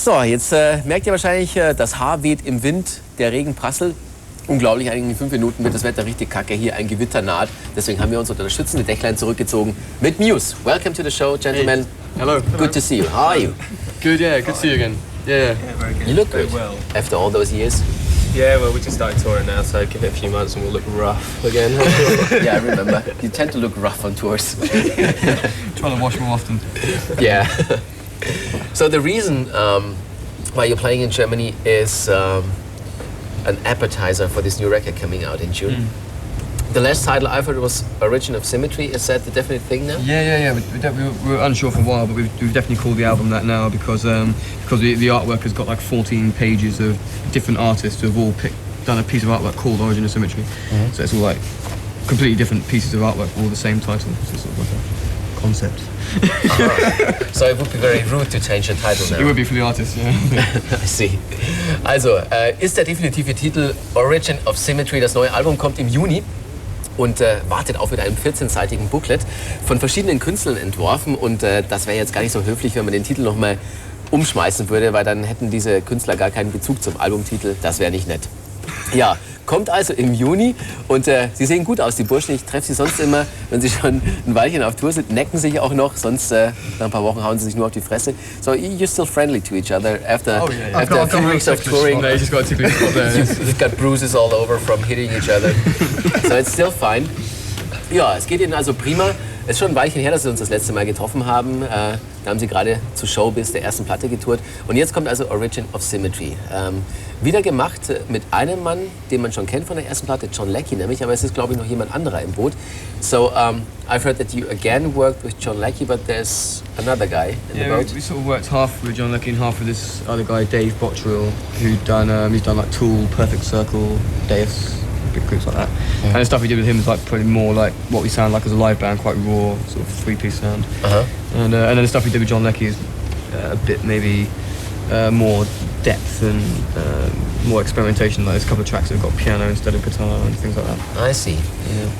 So, jetzt merkt ihr wahrscheinlich, das Haar weht im Wind, der Regen prasselt. Unglaublich, eigentlich in 5 Minuten wird das Wetter richtig kacke, hier ein Gewitter naht. Deswegen haben wir uns unter das schützende Dächlein zurückgezogen mit Muse. Welcome to the show, gentlemen. Hey. Hello. Good to see you. How are you? Good, yeah, good to see you again. Yeah. Very good. You look good well. after all those years. Yeah, well, we just started touring now, so give it a few months and we'll look rough again. Yeah, I remember. You tend to look rough on tours. Trying to wash more often. Yeah. So the reason why you're playing in Germany is an appetizer for this new record coming out in June. The last title I've heard was Origin of Symmetry. Is that the definite thing now? Yeah. We were unsure for a while, but we've definitely called the album that now because the artwork has got like 14 pages of different artists who have all done a piece of artwork called Origin of Symmetry. So it's all like completely different pieces of artwork, all the same title. So it's sort of like a concept. So it would be very rude to change the title now. It would be for the artist, yeah. I see. Also, ist der definitive Titel Origin of Symmetry. Das neue Album kommt im Juni und wartet auch mit einem 14-seitigen Booklet von verschiedenen Künstlern entworfen. Und das wäre jetzt gar nicht so höflich, wenn man den Titel nochmal umschmeißen würde, weil dann hätten diese Künstler gar keinen Bezug zum Albumtitel. Das wäre nicht nett. Ja, kommt also im Juni und sie sehen gut aus, die Burschen. Ich treffe sie sonst immer, wenn sie schon ein Weilchen auf Tour sind, necken sich auch noch, sonst nach ein paar Wochen hauen sie sich nur auf die Fresse. So you're still friendly to each other after a few weeks of touring. No, you just got a ticklish spot there. You've got bruises all over from hitting each other. So it's still fine. Ja, es geht Ihnen also prima. Es ist schon ein Weilchen her, dass wir uns das letzte Mal getroffen haben. Da haben Sie gerade zu Showbiz der ersten Platte getourt. Und jetzt kommt also Origin of Symmetry. Wieder gemacht mit einem Mann, den man schon kennt von der ersten Platte, John Leckie nämlich. Aber es ist, glaube ich, noch jemand anderer im Boot. So, I've heard that you again worked with John Leckie, but there's another guy in the boat. We sort of worked half with John Leckie and half with this other guy, Dave Bottrill, he's done like Tool, Perfect Circle, Deus. Big groups like that. And the stuff we did with him is like pretty more like what we sound like as a live band, quite raw, sort of 3-piece sound. And then the stuff we did with John Leckie is a bit maybe more depth and more experimentation. Like there's a couple of tracks that have got piano instead of guitar and things like that. I see. Yeah.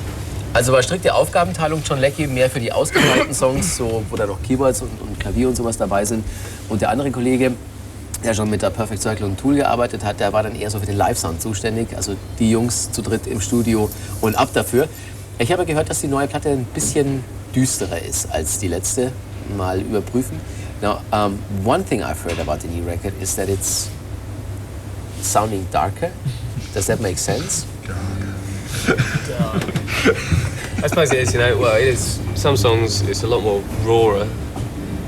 Also war strikte Aufgabenteilung John Leckie mehr für die ausgefeilten Songs, so, wo da noch Keyboards und Klavier und sowas dabei sind. Und der andere Kollege, der schon mit der Perfect Circle und Tool gearbeitet hat, der war dann eher so für den Live-Sound zuständig. Also die Jungs zu dritt im Studio und ab dafür. Ich habe gehört, dass die neue Platte ein bisschen düsterer ist als die letzte. Mal überprüfen. Now, one thing I've heard about the new record is that it's sounding darker. Does that make sense? I suppose it is, well, it is. Some songs, it's a lot more rawer.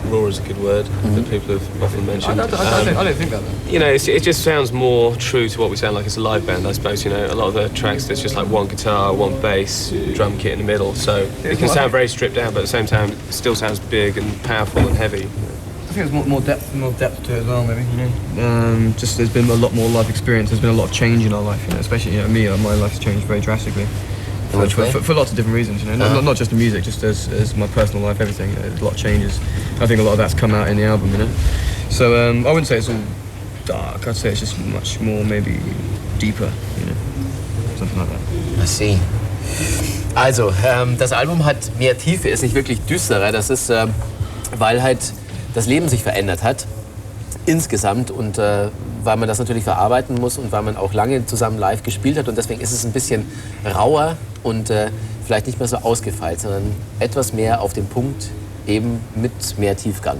Raw is a good word that people have often mentioned. I don't think that though. It just sounds more true to what we sound like as a live band, I suppose. A lot of the tracks, there's just like one guitar, one bass, drum kit in the middle. So it can sound very stripped down, but at the same time, it still sounds big and powerful and heavy. I think there's more depth to it as well, maybe. Just there's been a lot more life experience. There's been a lot of change in our life, especially me. My life's changed very drastically. For lots of different reasons, not just the music, just as my personal life, everything. A lot of changes. I think a lot of that's come out in the album, So I wouldn't say it's all dark. I'd say it's just much more, maybe deeper, something like that. I see. Also, das Album hat mehr Tiefe, ist nicht wirklich düsterer. Das ist, weil halt das Leben sich verändert hat, insgesamt. Und weil man das natürlich verarbeiten muss und weil man auch lange zusammen live gespielt hat. Und deswegen ist es ein bisschen rauer und vielleicht nicht mehr so ausgefeilt, sondern etwas mehr auf den Punkt, eben mit mehr Tiefgang.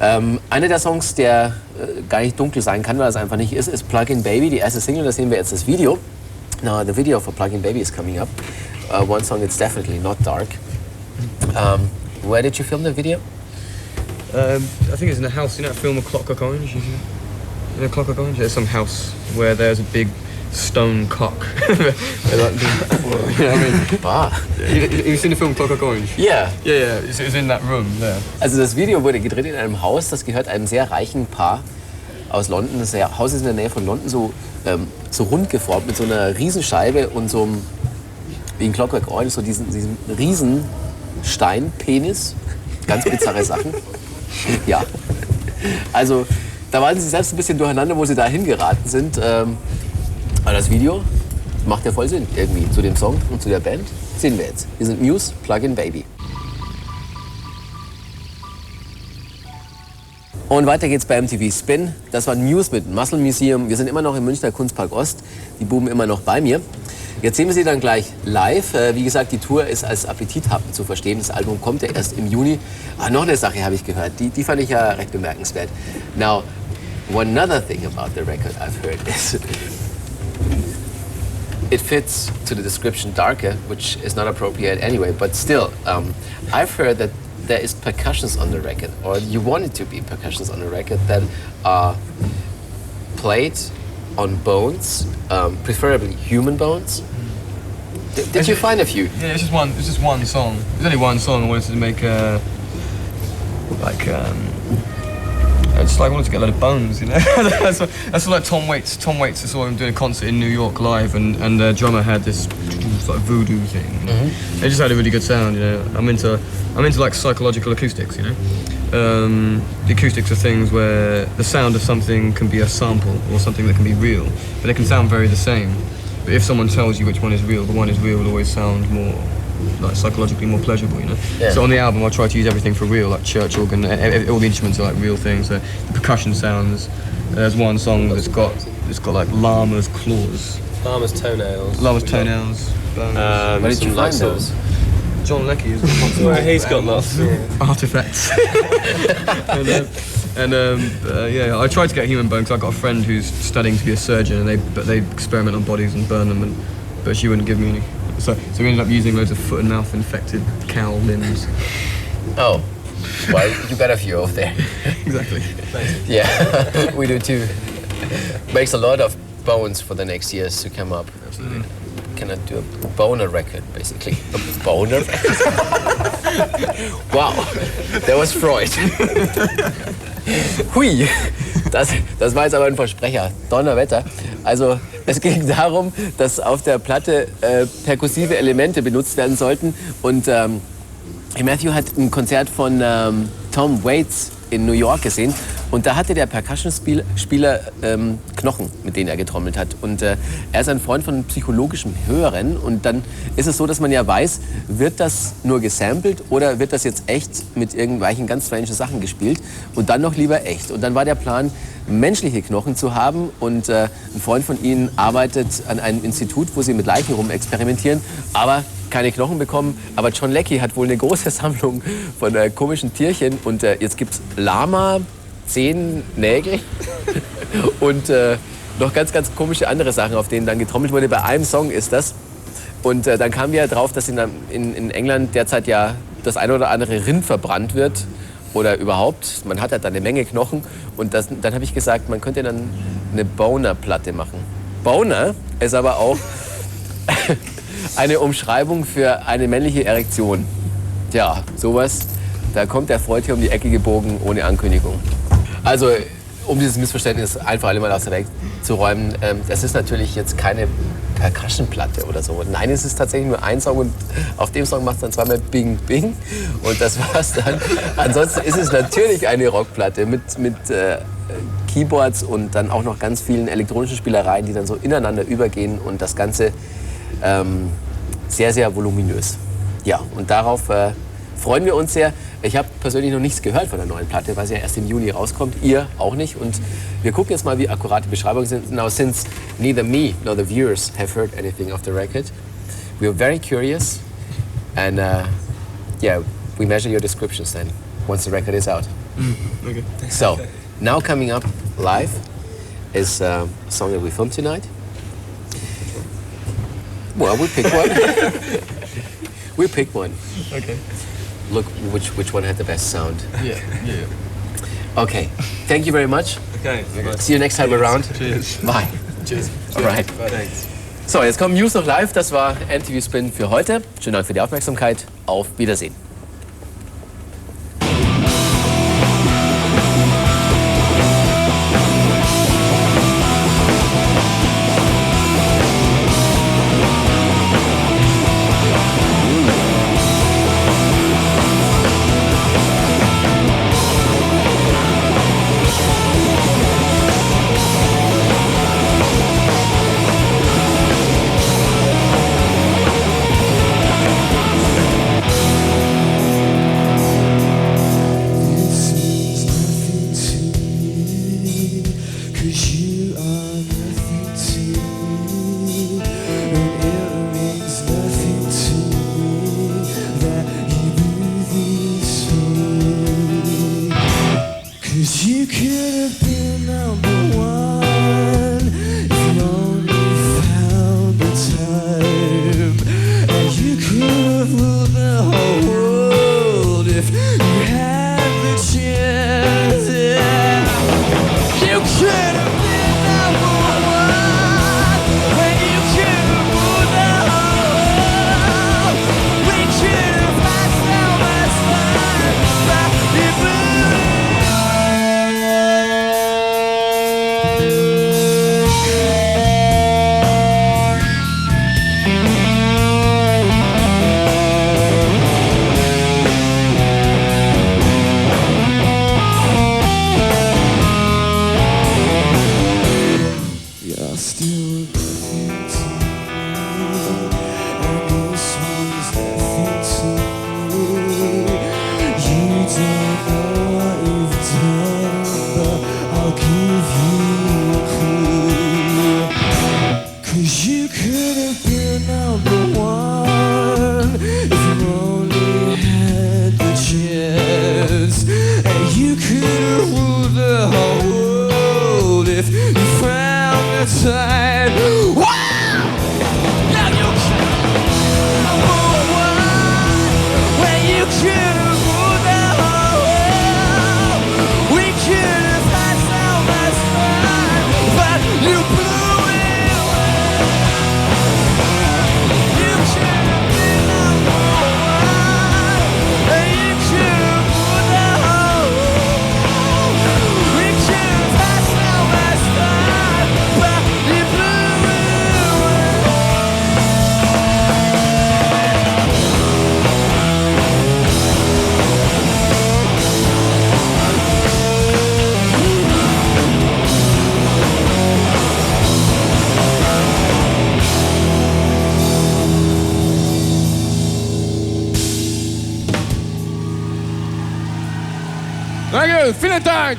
Einer der Songs, der gar nicht dunkel sein kann, weil es einfach nicht ist Plug-in Baby, die erste Single. Da sehen wir jetzt das Video. Now, the video for Plug-in Baby is coming up. One song that's definitely not dark. Where did you film the video? I think it's in a house, that film A Clockwork Orange? In A Clockwork Orange? There's some house where there's a big stone cock. You know what I mean? Wow. You've seen the film Clockwork Orange? Yeah. Yeah. It was in that room there. Also das Video wurde gedreht in einem Haus, das gehört einem sehr reichen Paar aus London. Das Haus ist in der Nähe von London, so rund geformt mit so einer Riesenscheibe und so einem, wie ein Clockwork Orange, so diesen riesen Steinpenis. Ganz bizarre Sachen. Ja. Also da waren sie selbst ein bisschen durcheinander, wo sie da hingeraten sind. Aber das Video macht ja voll Sinn irgendwie zu dem Song und zu der Band. Sehen wir jetzt. Wir sind Muse, Plug-in Baby. Und weiter geht's bei MTV Spin. Das war Muse mit Muscle Museum. Wir sind immer noch im Münchner Kunstpark Ost. Die Buben immer noch bei mir. Jetzt sehen wir sie dann gleich live. Wie gesagt, die Tour ist als Appetithappen zu verstehen. Das Album kommt ja erst im Juni. Noch eine Sache habe ich gehört. Die fand ich ja recht bemerkenswert. Now, one other thing about the record I've heard is it fits to the description darker, which is not appropriate anyway. But still, I've heard that there is percussions on the record, or you want it to be percussions on the record that are played on bones, preferably human bones. Did you find a few? Yeah, it's just one song. There's only one song I wanted to make I wanted to get a lot of bones, you know. that's like Tom Waits. Tom Waits, I saw him doing a concert in New York live, and the drummer had this like voodoo thing. You know? It just had a really good sound, you know. I'm into like psychological acoustics, you know. The acoustics are things where the sound of something can be a sample or something that can be real, but it can sound very the same. But if someone tells you which one is real, the one is real will always sound more like psychologically more pleasurable, you know. Yeah. So on the album I try to use everything for real, like church organ, all the instruments are like real things. So the percussion sounds. There's one song that's got like llama's claws. Llama's toenails. Llama's toenails. Where did you find those? John Leckie is responsible. Well, he's got lots. Artifacts. Yeah, I tried to get human bones. I got a friend who's studying to be a surgeon, and they experiment on bodies and burn them, but she wouldn't give me any. So we ended up using loads of foot and mouth infected cow limbs. Oh, well, you got a few over there. Exactly. Yeah, we do too. Makes a lot of bones for the next years to come up. Absolutely. Cannot do a boner record, basically. A boner record? Wow, that was Freud. Hui, das war jetzt aber ein Versprecher. Donnerwetter. Also es ging darum, dass auf der Platte perkussive Elemente benutzt werden sollten. Und Matthew hat ein Konzert von Tom Waits in New York gesehen. Und da hatte der Percussion-Spieler Knochen, mit denen er getrommelt hat. Und er ist ein Freund von psychologischem Hören. Und dann ist es so, dass man ja weiß, wird das nur gesampelt oder wird das jetzt echt mit irgendwelchen ganz strange Sachen gespielt? Und dann noch lieber echt. Und dann war der Plan, menschliche Knochen zu haben. Und ein Freund von ihnen arbeitet an einem Institut, wo sie mit Leichen rumexperimentieren. Aber keine Knochen bekommen. Aber John Leckie hat wohl eine große Sammlung von komischen Tierchen. Und jetzt gibt's Lama, 10 Nägel und noch ganz, ganz komische andere Sachen, auf denen dann getrommelt wurde. Bei einem Song ist das. Und dann kamen wir ja drauf, dass in England derzeit ja das eine oder andere Rind verbrannt wird. Oder überhaupt. Man hat halt dann eine Menge Knochen. Und dann habe ich gesagt, man könnte dann eine Boner-Platte machen. Boner ist aber auch eine Umschreibung für eine männliche Erektion. Tja, sowas, da kommt der Freud hier um die Ecke gebogen, ohne Ankündigung. Also, um dieses Missverständnis einfach alle mal aus der Welt zu räumen, das ist natürlich jetzt keine Percussion-Platte oder so. Nein, es ist tatsächlich nur ein Song und auf dem Song macht es dann zweimal Bing Bing und das war's dann. Ansonsten ist es natürlich eine Rockplatte mit Keyboards und dann auch noch ganz vielen elektronischen Spielereien, die dann so ineinander übergehen und das Ganze sehr, sehr voluminös. Ja, und darauf freuen wir uns sehr. Ich habe persönlich noch nichts gehört von der neuen Platte, weil sie ja erst im Juni rauskommt. Ihr auch nicht. Und wir gucken jetzt mal, wie akkurat die Beschreibungen sind. Now, since neither me nor the viewers have heard anything of the record, we are very curious. And yeah, we measure your descriptions then, once the record is out. Okay. So, now coming up live is a song that we filmed tonight. Well, we pick one. We pick one. Okay. Look which one had the best sound. Yeah. Okay. Thank you very much. Okay. See you next time around. Cheers. Bye. Cheers. Alright. Thanks. So, jetzt kommt Muse noch live. Das war MTV Spin für heute. Schönen Dank für die Aufmerksamkeit. Auf Wiedersehen. have been number one if you only found the time. And you could have ruled the whole world if you had the chance. Yeah. You could have been number one when you could have ruled the whole world. We could have had so much fun, but you blew it. You're still nothing to me, and this one's nothing to me. You don't know what you've done, but I'll give you a clue. 'Cause you could have been number one if you only had the chance. And you could have ruled the whole world if you found the time. Wow! Now you could have number one when you could have ruled the whole world. We could have had so much fun, but you blew it away. You could have been number one, and you could have ruled the whole world. We could have had so much fun, but you blew it away. Thank you, vielen Dank.